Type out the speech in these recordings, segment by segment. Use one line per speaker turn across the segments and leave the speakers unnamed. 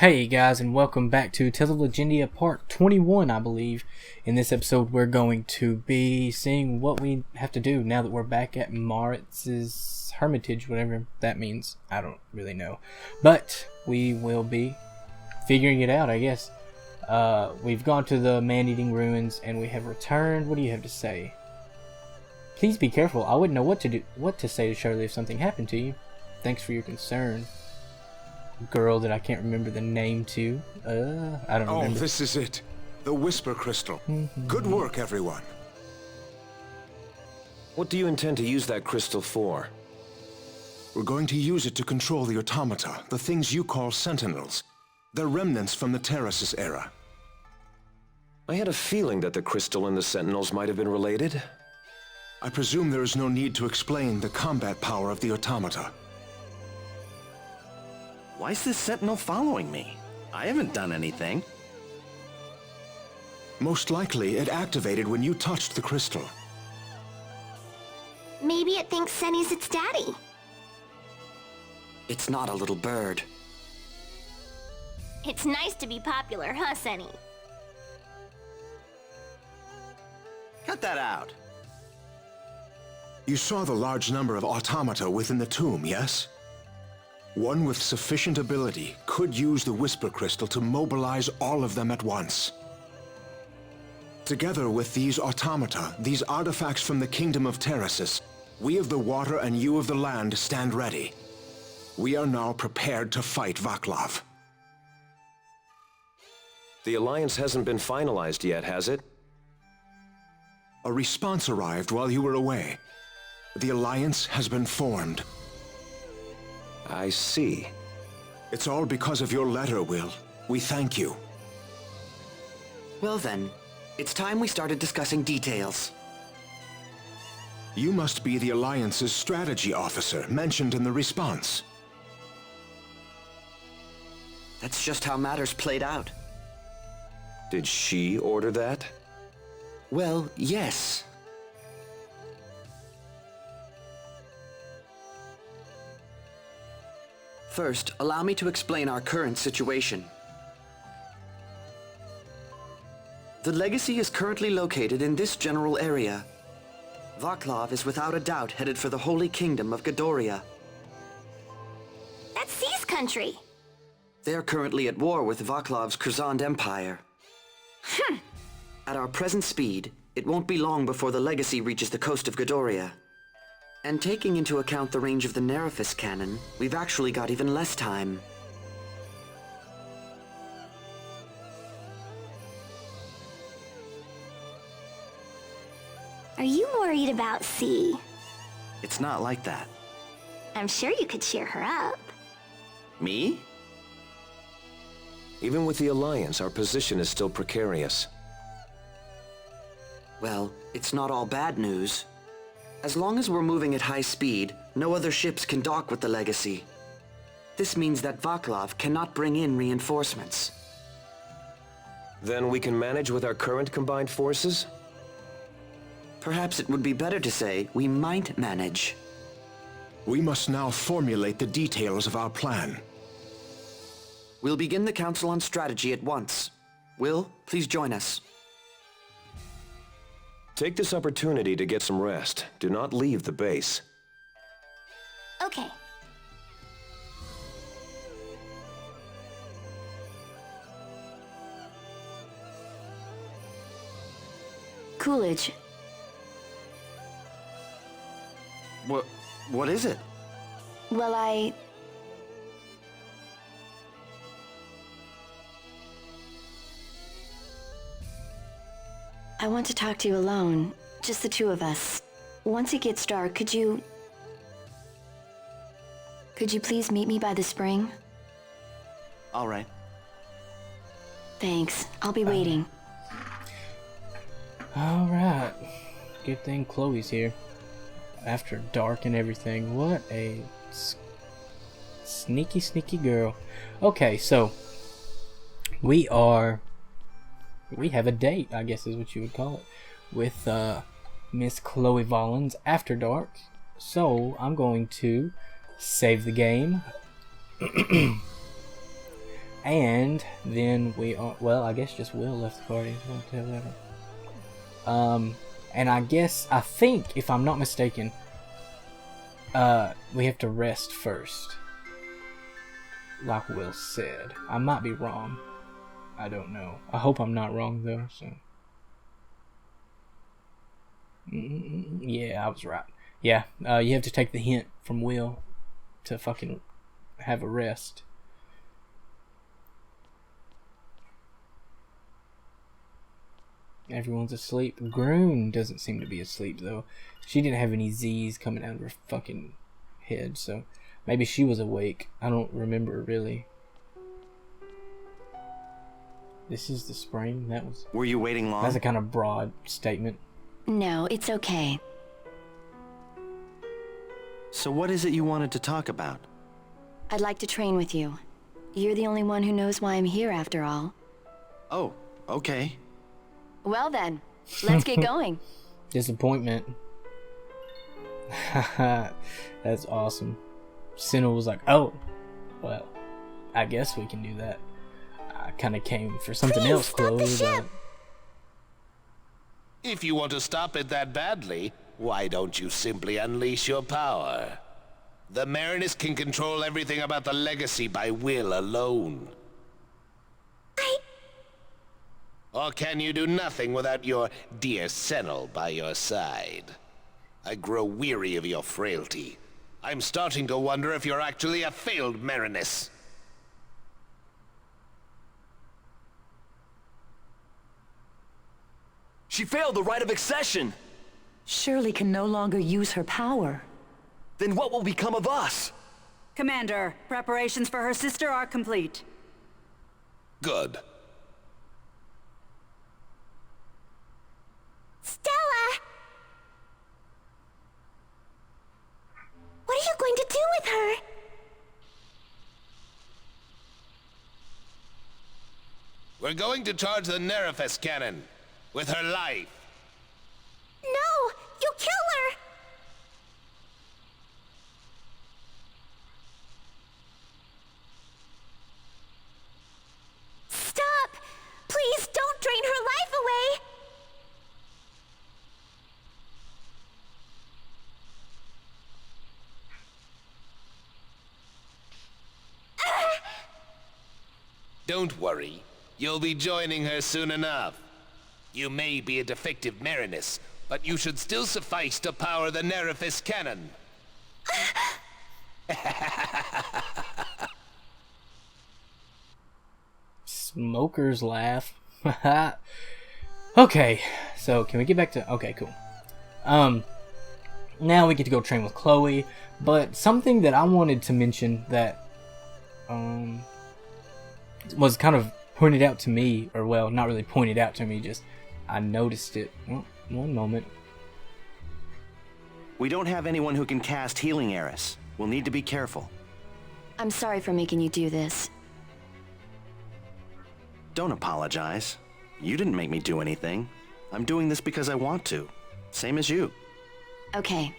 Hey guys, and welcome back to Tales of Legendia Part 21, I believe. In this episode, we're going to be seeing what we have to do now that we're back at Maritz's Hermitage, whatever that means. I don't really know. But we will be figuring it out, I guess. We've gone to the man-eating ruins, and we have returned. What do you have to say? Please be careful. I wouldn't know what to say to Shirley if something happened to you. Thanks for your concern. Girl that I can't remember the name to. I don't remember.
Oh, this is it. The Whisper Crystal. Good work, everyone.
What do you intend to use that crystal for?
We're going to use it to control the automata, the things you call sentinels. They're remnants from the Terraces era.
I had a feeling that the crystal and the sentinels might have been related.
I presume there is no need to explain the combat power of the automata.
Why is this sentinel following me? I haven't done anything.
Most likely, it activated when you touched the crystal.
Maybe it thinks Senny's its daddy.
It's not a little bird.
It's nice to be popular, huh, Senny?
Cut that out.
You saw the large number of automata within the tomb, yes? One with sufficient ability could use the Whisper Crystal to mobilize all of them at once. Together with these automata, these artifacts from the Kingdom of Terraces, we of the water and you of the land stand ready. We are now prepared to fight Vaclav.
The alliance hasn't been finalized yet, has it?
A response arrived while you were away. The alliance has been formed.
I see.
It's all because of your letter, Will. We thank you.
Well then, it's time we started discussing details.
You must be the Alliance's strategy officer mentioned in the response.
That's just how matters played out.
Did she order that?
Well, yes. First, allow me to explain our current situation. The legacy is currently located in this general area. Vaclav is without a doubt headed for the Holy Kingdom of Gadoria.
That's C's country.
They are currently at war with Vaclav's Curzond Empire. At our present speed, it won't be long before the legacy reaches the coast of Gadoria. And taking into account the range of the Nerifus cannon, we've actually got even less time.
Are you worried about C?
It's not like that.
I'm sure you could cheer her up.
Me?
Even with the alliance, our position is still precarious.
Well, it's not all bad news. As long as we're moving at high speed, no other ships can dock with the Legacy. This means that Vaclav cannot bring in reinforcements.
Then we can manage with our current combined forces?
Perhaps it would be better to say we might manage.
We must now formulate the details of our plan.
We'll begin the Council on Strategy at once. Will, please join us.
Take this opportunity to get some rest. Do not leave the base.
Okay.
Coolidge.
What is it?
Well, I want to talk to you alone. Just the two of us. Once it gets dark, could you please meet me by the spring?
All right.
Thanks. I'll be waiting.
Alright. Good thing Chloe's here. After dark and everything. What a sneaky girl. Okay, so we have a date, I guess is what you would call it, with Miss Chloe Vollins after dark. So I'm going to save the game. And then we are, well, I guess just Will left the party. And I think, if I'm not mistaken, we have to rest first. Like Will said. I might be wrong. I don't know. I hope I'm not wrong, though, so. Yeah, I was right. Yeah, you have to take the hint from Will to fucking have a rest. Everyone's asleep. Groon doesn't seem to be asleep, though. She didn't have any Z's coming out of her fucking head, so maybe she was awake. I don't remember, really. This is the spring? That was...
Were you waiting long?
That's a kind of broad statement.
No, it's okay.
So what is it you wanted to talk about?
I'd like to train with you. You're the only one who knows why I'm here, after all.
Oh, okay.
Well then, let's get going.
Disappointment. That's awesome. Sinnoh was like, oh, well, I guess we can do that. I kind of came for something else, Chloe, but...
If you want to stop it that badly, why don't you simply unleash your power? The Marinus can control everything about the legacy by will alone. Or can you do nothing without your dear Senel by your side? I grow weary of your frailty. I'm starting to wonder if you're actually a failed Marinus.
She failed the rite of accession!
Shirley can no longer use her power.
Then what will become of us?
Commander, preparations for her sister are complete.
Good.
Stella! What are you going to do with her?
We're going to charge the Nerifes cannon with her life.
No! You'll kill her! Stop! Please don't drain her life away!
Don't worry. You'll be joining her soon enough. You may be a defective Marinus, but you should still suffice to power the Nerifes cannon.
Smokers laugh. Okay, so can we get back to... Okay, cool. Now we get to go train with Chloe, but something that I wanted to mention that was kind of pointed out to me, or well, not really pointed out to me, just I noticed it. Oh, one moment.
We don't have anyone who can cast Healing Eris. We'll need to be careful.
I'm sorry for making you do this.
Don't apologize. You didn't make me do anything. I'm doing this because I want to. Same as you.
Okay.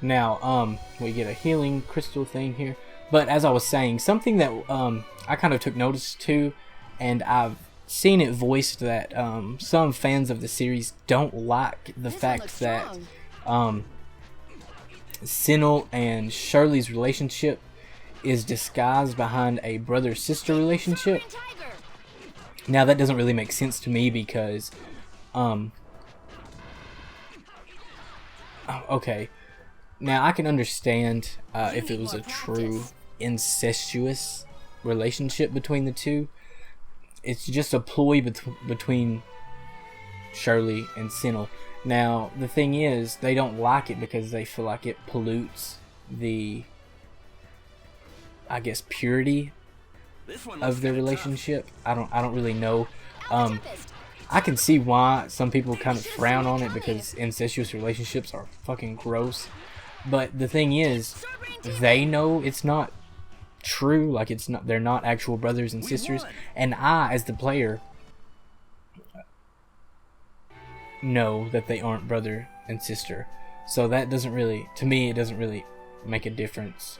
Now, we get a healing crystal thing here. But as I was saying, something that I kind of took notice to, and I've seen it voiced that some fans of the series don't like the fact that Senel and Shirley's relationship is disguised behind a brother-sister relationship. Now, that doesn't really make sense to me because, okay. Now, I can understand if it was a true incestuous relationship between the two. It's just a ploy between Shirley and Senel. Now, the thing is, they don't like it because they feel like it pollutes the, I guess, purity of their relationship. I don't really know. I can see why some people kind of frown on it because incestuous relationships are fucking gross. But the thing is, they know it's not true. Like, it's not. They're not actual brothers and sisters. And I, as the player, know that they aren't brother and sister. So that doesn't really, to me, it doesn't really make a difference.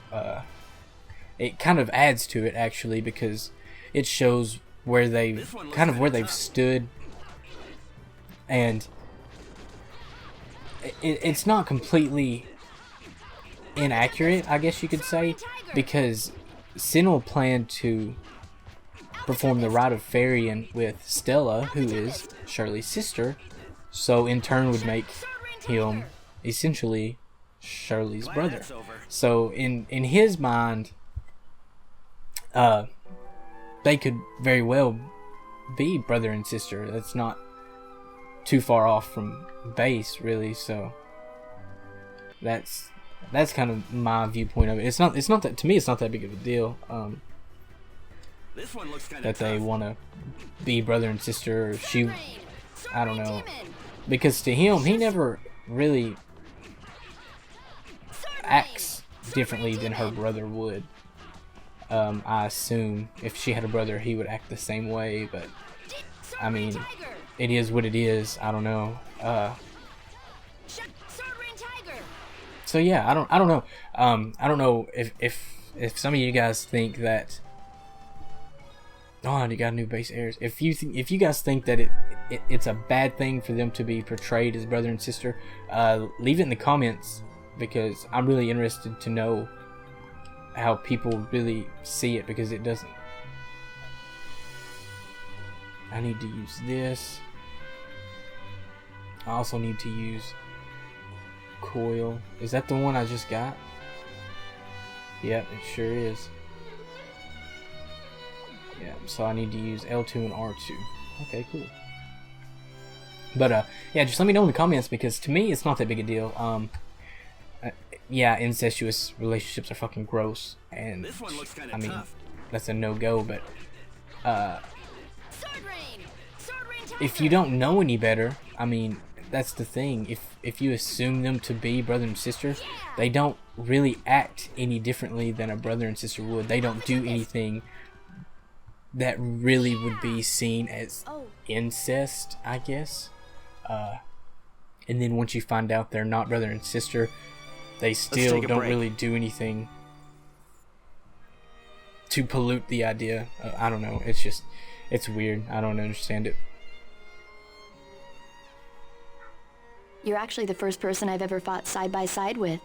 It kind of adds to it actually, because it shows where they've where they've stood, and it's not completely inaccurate, I guess you could say, because Sinnoh planned to perform the rite of Farian with Stella, who is Shirley's sister, so in turn would make him essentially Shirley's brother. So in his mind, they could very well be brother and sister. That's not too far off from base, really. So that's kind of my viewpoint of it. It's not that, to me, it's not that big of a deal.
This one looks
That they want to be brother and sister, or she, I don't know, because to him, he never really acts differently than her brother would. I assume if she had a brother, he would act the same way, but I mean, it is what it is. I don't know. So yeah, I don't know. I don't know if some of you guys think that. Oh, you got new base heirs. If you guys think that it's a bad thing for them to be portrayed as brother and sister, leave it in the comments, because I'm really interested to know how people really see it, because it doesn't. I need to use this. I also need to use coil. Is that the one I just got? Yep, it sure is. Yeah, so I need to use L2 and R2. Okay, cool. But yeah, just let me know in the comments, because to me it's not that big a deal. Yeah, incestuous relationships are fucking gross, and I mean that's a no-go. But if you don't know any better, I mean, that's the thing. If you assume them to be brother and sister, they don't really act any differently than a brother and sister would. They don't do anything that really would be seen as incest, I guess. And then once you find out they're not brother and sister, they still don't really do anything to pollute the idea. I don't know. It's just, it's weird. I don't understand it.
You're actually the first person I've ever fought side by side with.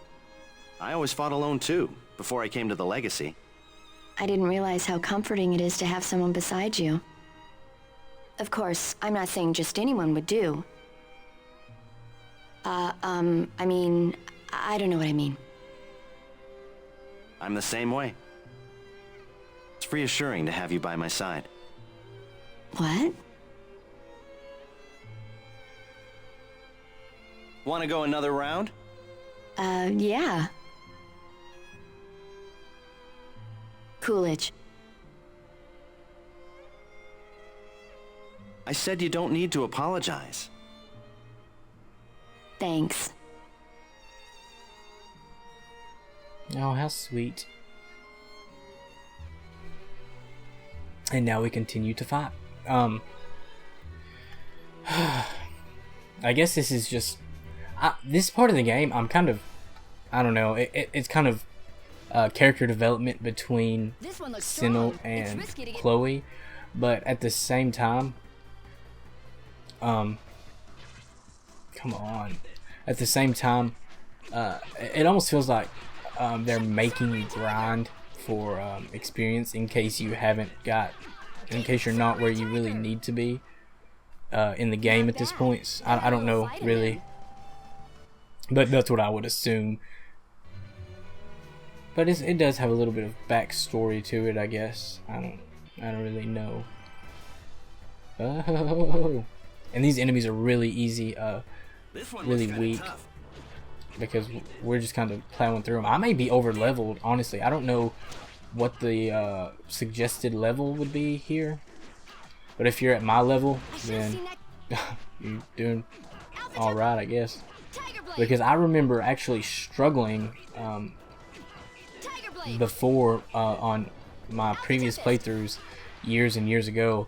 I always fought alone too, before I came to the Legacy.
I didn't realize how comforting it is to have someone beside you. Of course, I'm not saying just anyone would do. I mean, I don't know what I mean.
I'm the same way. It's reassuring to have you by my side.
What?
Want to go another round?
Yeah. Coolidge.
I said you don't need to apologize.
Thanks.
Oh, how sweet. And now we continue to fight. I guess this is just... this part of the game, I'm kind of... I don't know. It's kind of character development between Sinnoh and Chloe. But at the same time... come on. At the same time, it almost feels like they're making you grind for experience in case you haven't got, in case you're not where you really need to be in the game at this point. I don't know really, but that's what I would assume. But it does have a little bit of backstory to it, I guess. I don't really know. Oh, and these enemies are really easy, really weak, because we're just kind of plowing through them. I may be over leveled, honestly. I don't know what the suggested level would be here, but if you're at my level, then you're doing all right, I guess. Because I remember actually struggling before on my previous playthroughs years and years ago,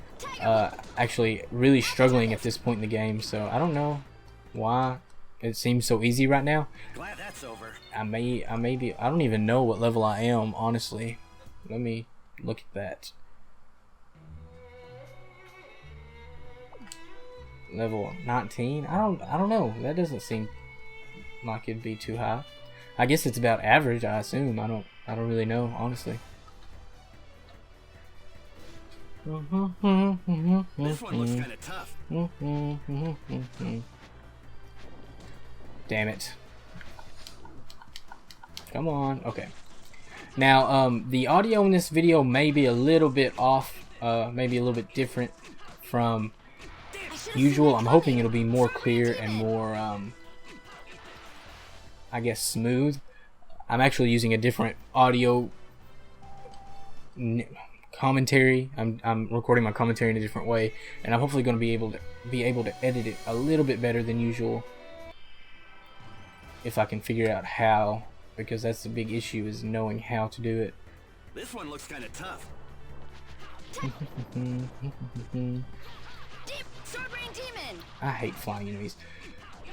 actually really struggling at this point in the game. So I don't know why it seems so easy right now.
Glad that's over.
I don't even know what level I am, honestly. Let me look at that. Level 19? I don't know. That doesn't seem like it'd be too high. I guess it's about average, I assume. I don't really know, honestly.
This one looks kind of tough.
Damn it. Come on. Okay. Now, the audio in this video may be a little bit off, maybe a little bit different from usual. I'm hoping it'll be more clear and more, I guess, smooth. I'm actually using a different audio commentary. I'm recording my commentary in a different way, and I'm hopefully going to be able to edit it a little bit better than usual, if I can figure out how, because that's the big issue, is knowing how to do it.
This one looks kind of tough.
I hate flying enemies.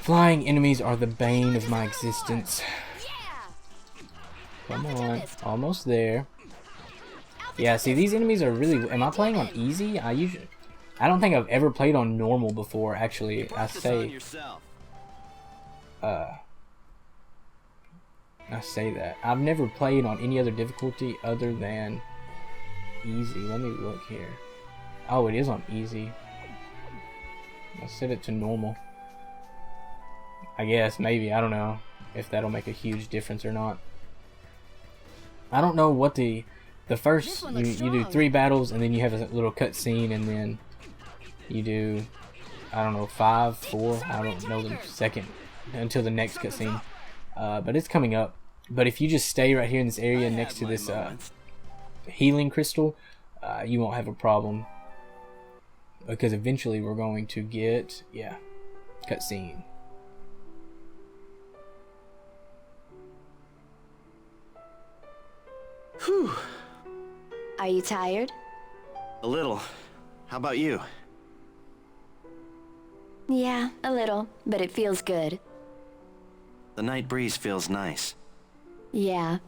Flying enemies are the bane of my existence. Come on, almost there. Yeah, see, these enemies are really... Am I playing on easy? I don't think I've ever played on normal before, actually. I say that. I've never played on any other difficulty other than easy. Let me look here. Oh, it is on easy. I set it to normal. I guess, maybe. I don't know if that'll make a huge difference or not. I don't know what the first, you do 3 battles, and then you have a little cutscene, and then you do, I don't know, 5, 4, I don't know the second, until the next cutscene. But it's coming up. But if you just stay right here in this area next to this healing crystal, you won't have a problem. Because eventually we're going to get, yeah, cutscene.
Whew.
Are you tired?
A little. How about you?
Yeah, a little, but it feels good.
The night breeze feels nice.
Yeah.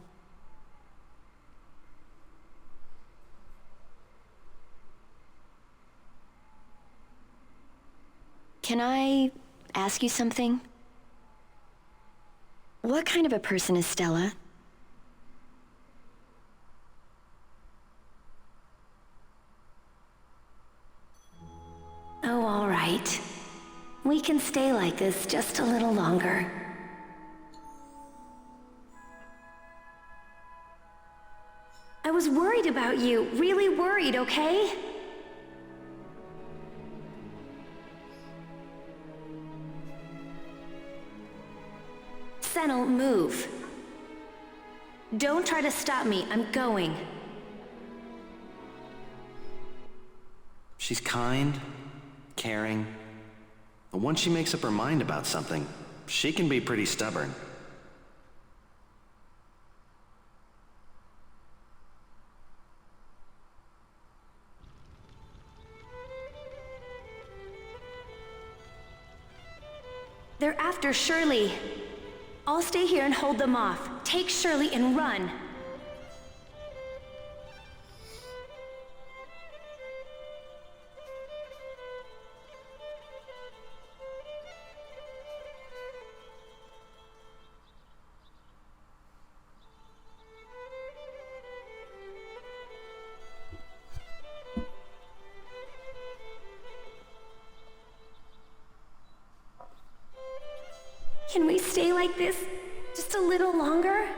Can I ask you something? What kind of a person is Stella?
Oh, all right. We can stay like this just a little longer. I was worried about you, really worried, okay? Senel, move. Don't try to stop me, I'm going.
She's kind, caring. But once she makes up her mind about something, she can be pretty stubborn.
They're after Shirley. I'll stay here and hold them off. Take Shirley and run. Can we stay like this just a little longer?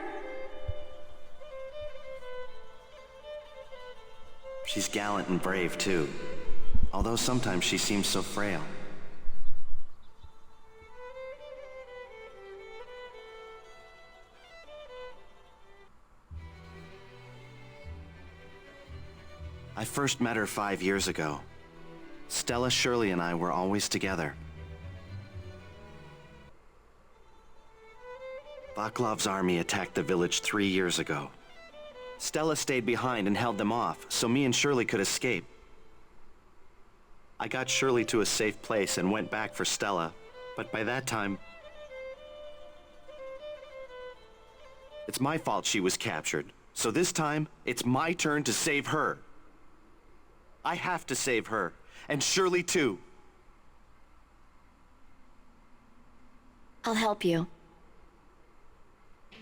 She's gallant and brave, too. Although sometimes she seems so frail. I first met her 5 years ago. Stella, Shirley, and I were always together. Vaklov's army attacked the village 3 years ago. Stella stayed behind and held them off, so me and Shirley could escape. I got Shirley to a safe place and went back for Stella, but by that time, It's my fault she was captured. So this time, it's my turn to save her. I have to save her. And Shirley too.
I'll help you.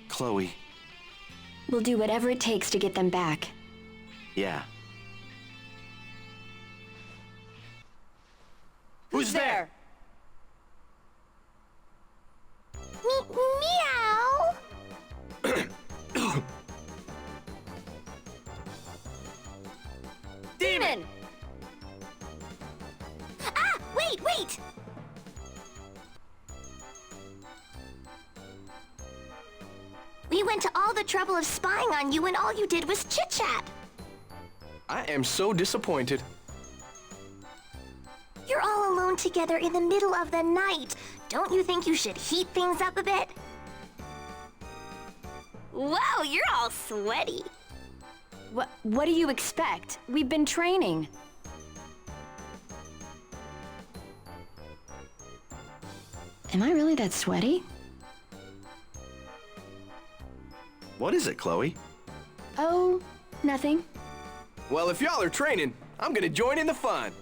Chloe.
We'll do whatever it takes to get them back.
Yeah.
Who's there?
Meow!
Demon!
Ah! Wait! We went to all the trouble of spying on you and all you did was chit-chat.
I am so disappointed.
You're all alone together in the middle of the night. Don't you think you should heat things up a bit? Whoa, you're all sweaty.
What do you expect? We've been training. Am I really that sweaty?
What is it, Chloe?
Oh, nothing.
Well, if y'all are training, I'm gonna join in the fun.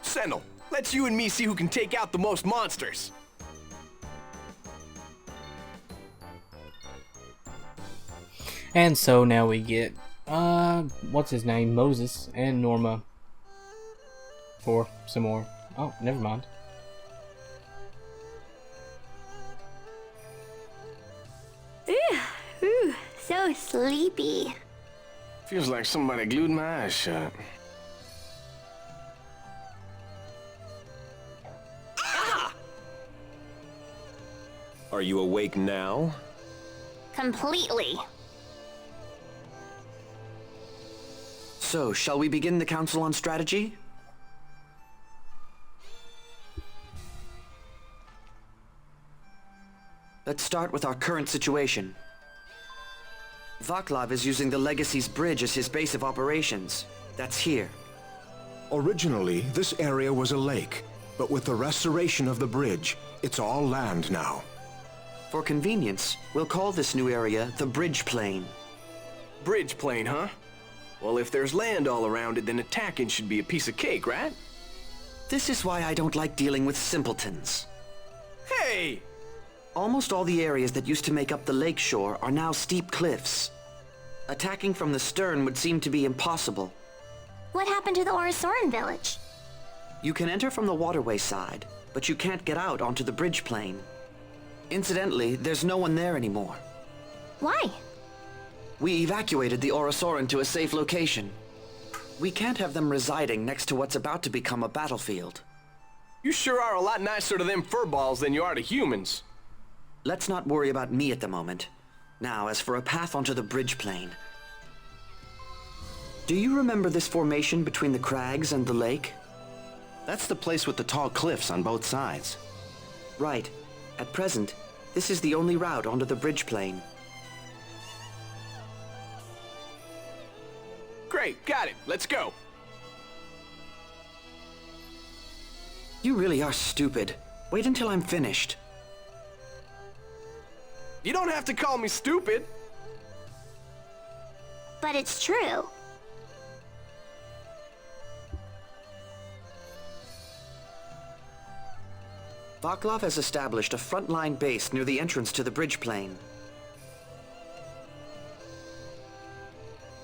Sentinel, let's you and me see who can take out the most monsters.
And so now we get, what's his name? Moses and Norma for some more. Oh, never mind.
Ooh, so sleepy.
Feels like somebody glued my eyes shut.
Are you awake now?
Completely.
So, shall we begin the Council on Strategy? Let's start with our current situation. Vaclav is using the Legacy's bridge as his base of operations. That's here.
Originally, this area was a lake, but with the restoration of the bridge, it's all land now.
For convenience, we'll call this new area the Bridge Plain.
Bridge plane, huh? Well, if there's land all around it, then attacking should be a piece of cake, right?
This is why I don't like dealing with simpletons.
Hey!
Almost all the areas that used to make up the lake shore are now steep cliffs. Attacking from the stern would seem to be impossible.
What happened to the Orosoran village?
You can enter from the waterway side, but you can't get out onto the bridge plain. Incidentally, there's no one there anymore.
Why?
We evacuated the Orosoran to a safe location. We can't have them residing next to what's about to become a battlefield.
You sure are a lot nicer to them furballs than you are to humans.
Let's not worry about me at the moment. Now, as for a path onto the bridge plain. Do you remember this formation between the crags and the lake?
That's the place with the tall cliffs on both sides.
Right. At present, this is the only route onto the bridge plain.
Great, got it. Let's go.
You really are stupid. Wait until I'm finished.
You don't have to call me stupid.
But it's true.
Vaclav has established a frontline base near the entrance to the bridge plain.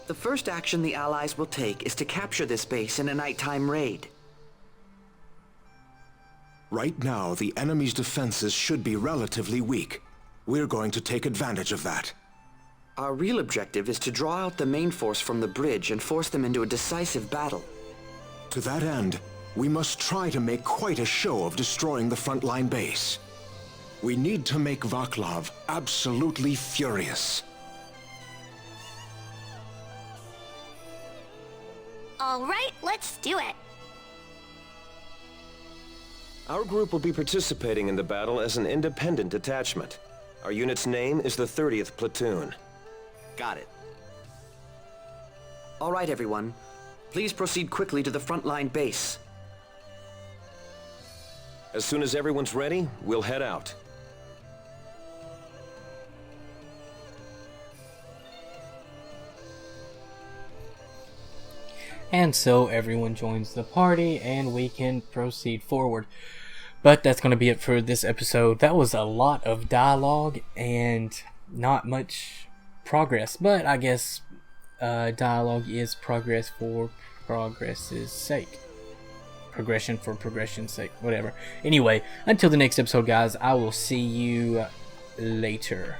The first action the Allies will take is to capture this base in a nighttime raid.
Right now, the enemy's defenses should be relatively weak. We're going to take advantage of that.
Our real objective is to draw out the main force from the bridge and force them into a decisive battle.
To that end, we must try to make quite a show of destroying the frontline base. We need to make Vaclav absolutely furious.
All right, let's do it.
Our group will be participating in the battle as an independent detachment. Our unit's name is the 30th Platoon.
Got it.
All right, everyone. Please proceed quickly to the frontline base.
As soon as everyone's ready, we'll head out.
And so everyone joins the party and we can proceed forward. But that's going to be it for this episode. That was a lot of dialogue and not much progress. But I guess dialogue is progress for progress's sake. Progression for progression's sake. Whatever. Anyway, until the next episode, guys, I will see you later.